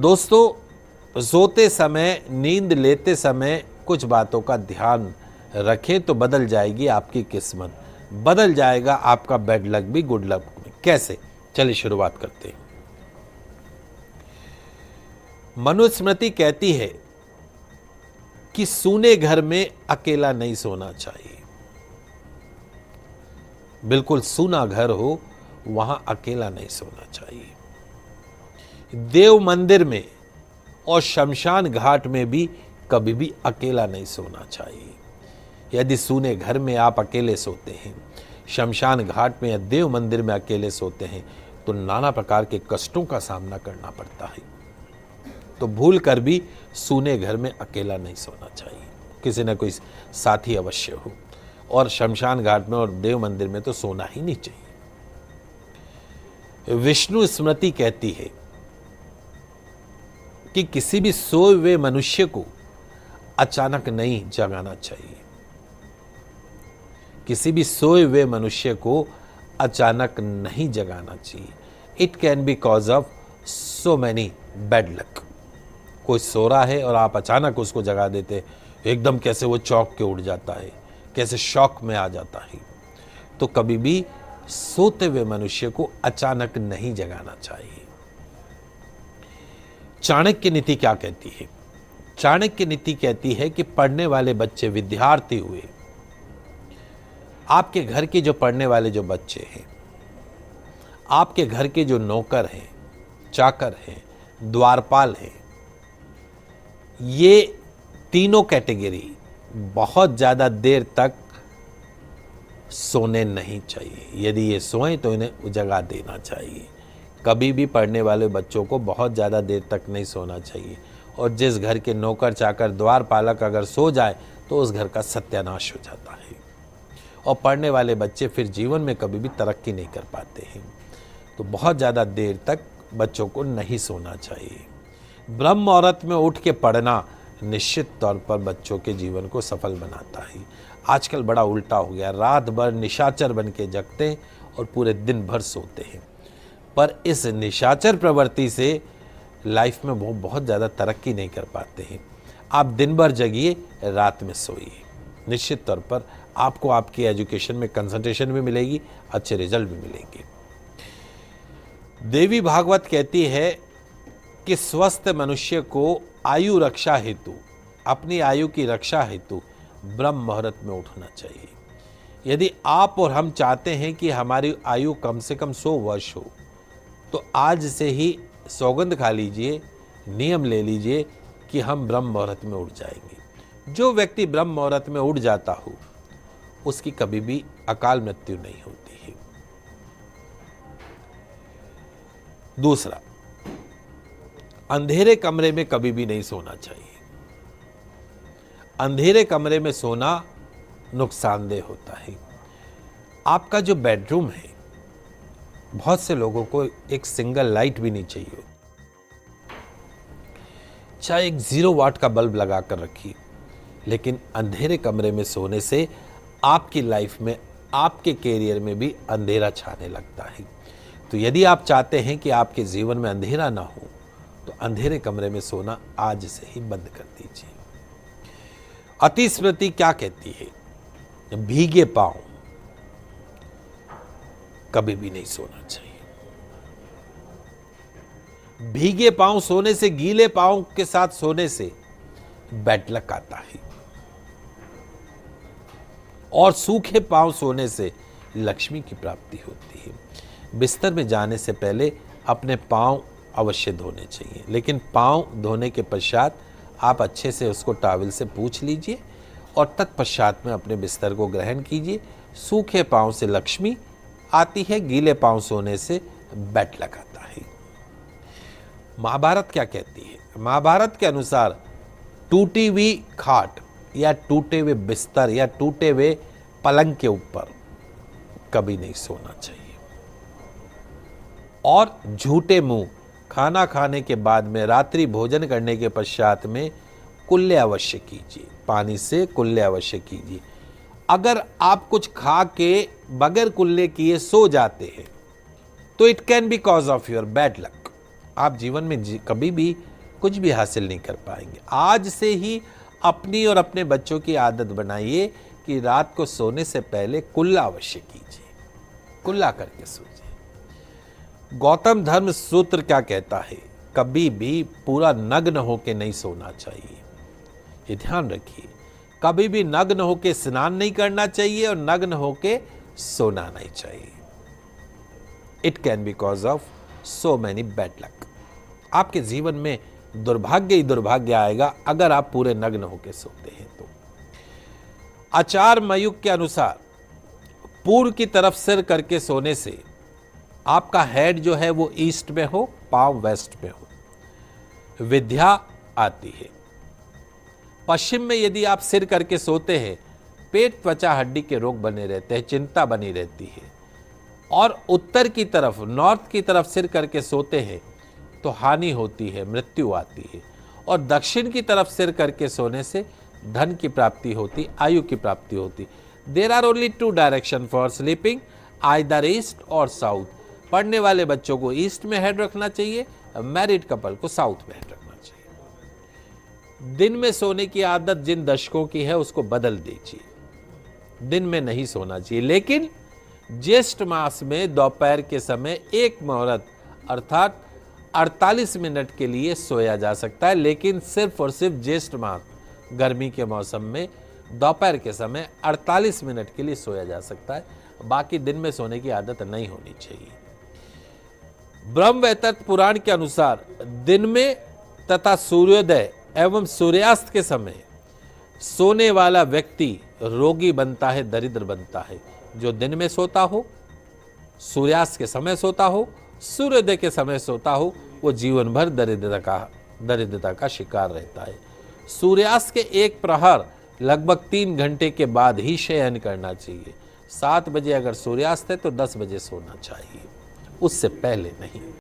दोस्तों, सोते समय, नींद लेते समय कुछ बातों का ध्यान रखें तो बदल जाएगी आपकी किस्मत, बदल जाएगा आपका बैड लक भी गुड लक में। कैसे? चलिए शुरुआत करते हैं। मनुस्मृति कहती है कि सूने घर में अकेला नहीं सोना चाहिए। बिल्कुल सूना घर हो, वहां अकेला नहीं सोना चाहिए। देव मंदिर में और शमशान घाट में भी कभी भी अकेला नहीं सोना चाहिए। यदि सूने घर में आप अकेले सोते हैं, शमशान घाट में या देव मंदिर में अकेले सोते हैं, तो नाना प्रकार के कष्टों का सामना करना पड़ता है। तो भूल कर भी सूने घर में अकेला नहीं सोना चाहिए, किसी न कोई साथी अवश्य हो। और शमशान घाट में और देव मंदिर में तो सोना ही नहीं चाहिए। विष्णु स्मृति कहती है कि किसी भी सोए हुए मनुष्य को अचानक नहीं जगाना चाहिए। किसी भी सोए हुए मनुष्य को अचानक नहीं जगाना चाहिए। It can be cause of so many bad luck. कोई सो रहा है और आप अचानक उसको जगा देते, एकदम कैसे वो चौंक के उठ जाता है, कैसे शॉक में आ जाता है। तो कभी भी सोते हुए मनुष्य को अचानक नहीं जगाना चाहिए। चाणक्य नीति क्या कहती है? चाणक्य नीति कहती है कि पढ़ने वाले बच्चे, विद्यार्थी हुए, आपके घर के जो पढ़ने वाले जो बच्चे हैं, आपके घर के जो नौकर हैं, चाकर हैं, द्वारपाल हैं, ये तीनों कैटेगरी बहुत ज़्यादा देर तक सोने नहीं चाहिए। यदि ये सोएं तो इन्हें जगा देना चाहिए। कभी भी पढ़ने वाले बच्चों को बहुत ज़्यादा देर तक नहीं सोना चाहिए। और जिस घर के नौकर चाकर द्वारपालक अगर सो जाए तो उस घर का सत्यानाश हो जाता है। और पढ़ने वाले बच्चे फिर जीवन में कभी भी तरक्की नहीं कर पाते हैं। तो बहुत ज़्यादा देर तक बच्चों को नहीं सोना चाहिए। ब्रह्म मुहूर्त में उठ के पढ़ना निश्चित तौर पर बच्चों के जीवन को सफल बनाता है। आजकल बड़ा उल्टा हो गया, रात भर निशाचर बन के जगते हैं और पूरे दिन भर सोते हैं। पर इस निशाचर प्रवृत्ति से लाइफ में वो बहुत ज़्यादा तरक्की नहीं कर पाते हैं। आप दिन भर जगिए, रात में सोइए, निश्चित तौर पर आपको आपकी एजुकेशन में कंसंट्रेशन भी मिलेगी, अच्छे रिजल्ट भी मिलेंगे। देवी भागवत कहती है कि स्वस्थ मनुष्य को आयु रक्षा हेतु, अपनी आयु की रक्षा हेतु ब्रह्म मुहूर्त में उठना चाहिए। यदि आप और हम चाहते हैं कि हमारी आयु कम से कम 100 वर्ष हो, तो आज से ही सौगंध खा लीजिए, नियम ले लीजिए कि हम ब्रह्म मुहूर्त में उठ जाएंगे। जो व्यक्ति ब्रह्म मुहूर्त में उठ जाता हो, उसकी कभी भी अकाल मृत्यु नहीं होती है। दूसरा, अंधेरे कमरे में कभी भी नहीं सोना चाहिए। अंधेरे कमरे में सोना नुकसानदेह होता है। आपका जो बेडरूम है, बहुत से लोगों को एक सिंगल लाइट भी नहीं चाहिए, चाहे एक 0 वाट का बल्ब लगा कर रखिए, लेकिन अंधेरे कमरे में सोने से आपकी लाइफ में, आपके कैरियर में भी अंधेरा छाने लगता है। तो यदि आप चाहते हैं कि आपके जीवन में अंधेरा ना हो, तो अंधेरे कमरे में सोना आज से ही बंद कर दीजिए। अति स्मृति क्या कहती है? भीगे पांव कभी भी नहीं सोना चाहिए। भीगे पांव सोने से, गीले पांव के साथ सोने से बैड लक आता है। और सूखे पांव सोने से लक्ष्मी की प्राप्ति होती है। बिस्तर में जाने से पहले अपने पांव अवश्य धोने चाहिए, लेकिन पांव धोने के पश्चात आप अच्छे से उसको टॉवल से पोंछ लीजिए और तत्पश्चात में अपने बिस्तर को ग्रहण कीजिए। सूखे पांव से लक्ष्मी आती है, गीले पांव सोने से बैड लक आता है। महाभारत क्या कहती है? महाभारत के अनुसार टूटी हुई खाट या टूटे हुए बिस्तर या टूटे हुए पलंग के ऊपर कभी नहीं सोना चाहिए। और झूठे मुंह खाना खाने के बाद में, रात्रि भोजन करने के पश्चात में कुल्ले अवश्य कीजिए, पानी से कुल्ले अवश्य कीजिए। अगर आप कुछ खा के बगैर कुल्ले किए सो जाते हैं, तो it can be cause of your bad luck. आप जीवन में कभी भी कुछ भी हासिल नहीं कर पाएंगे। आज से ही अपनी और अपने बच्चों की आदत बनाइए कि रात को सोने से पहले कुल्ला अवश्य कीजिए, कुल्ला करके सोइए। गौतम धर्म सूत्र क्या कहता है? कभी भी पूरा नग्न होके नहीं सोना चाहिए। ये ध्यान रखिए, कभी भी नग्न होके स्नान नहीं करना चाहिए और नग्न होके सोना नहीं चाहिए। It can be cause of so many bad luck. आपके जीवन में दुर्भाग्य ही दुर्भाग्य आएगा अगर आप पूरे नग्न होके सोते हैं तो। आचार मयूख के अनुसार पूर्व की तरफ सिर करके सोने से आपका हेड जो है वो ईस्ट में हो, पांव वेस्ट में हो, विद्या आती है। पश्चिम में यदि आप सिर करके सोते हैं, पेट त्वचा हड्डी के रोग बने रहते हैं, चिंता बनी रहती है। और उत्तर की तरफ, नॉर्थ की तरफ सिर करके सोते हैं तो हानि होती है, मृत्यु आती है। और दक्षिण की तरफ सिर करके सोने से धन की प्राप्ति होती, आयु की प्राप्ति होती। There are only 2 direction for sleeping, either east और साउथ। पढ़ने वाले बच्चों को ईस्ट में हेड रखना चाहिए, मैरिड कपल को साउथ में हेड रखना चाहिए। दिन में सोने की आदत जिन दशकों की है उसको बदल दीजिए, दिन में नहीं सोना चाहिए। लेकिन ज्येष्ठ मास में दोपहर के समय एक मुहूर्त अर्थात 48 मिनट के लिए सोया जा सकता है, लेकिन सिर्फ और सिर्फ ज्येष्ठ मास गर्मी के मौसम में दोपहर के समय 48 मिनट के लिए सोया जा सकता है। बाकी दिन में सोने की आदत नहीं होनी चाहिए। ब्रह्म वैवर्त पुराण के अनुसार दिन में तथा सूर्योदय एवं सूर्यास्त के समय सोने वाला व्यक्ति रोगी बनता है, दरिद्र बनता है। जो दिन में सोता हो, सूर्यास्त के समय सोता हो, सूर्योदय के समय सोता हो, वो जीवन भर दरिद्रता का शिकार रहता है। सूर्यास्त के एक प्रहर लगभग 3 घंटे के बाद ही शयन करना चाहिए। 7 बजे अगर सूर्यास्त है तो 10 बजे सोना चाहिए, उससे पहले नहीं।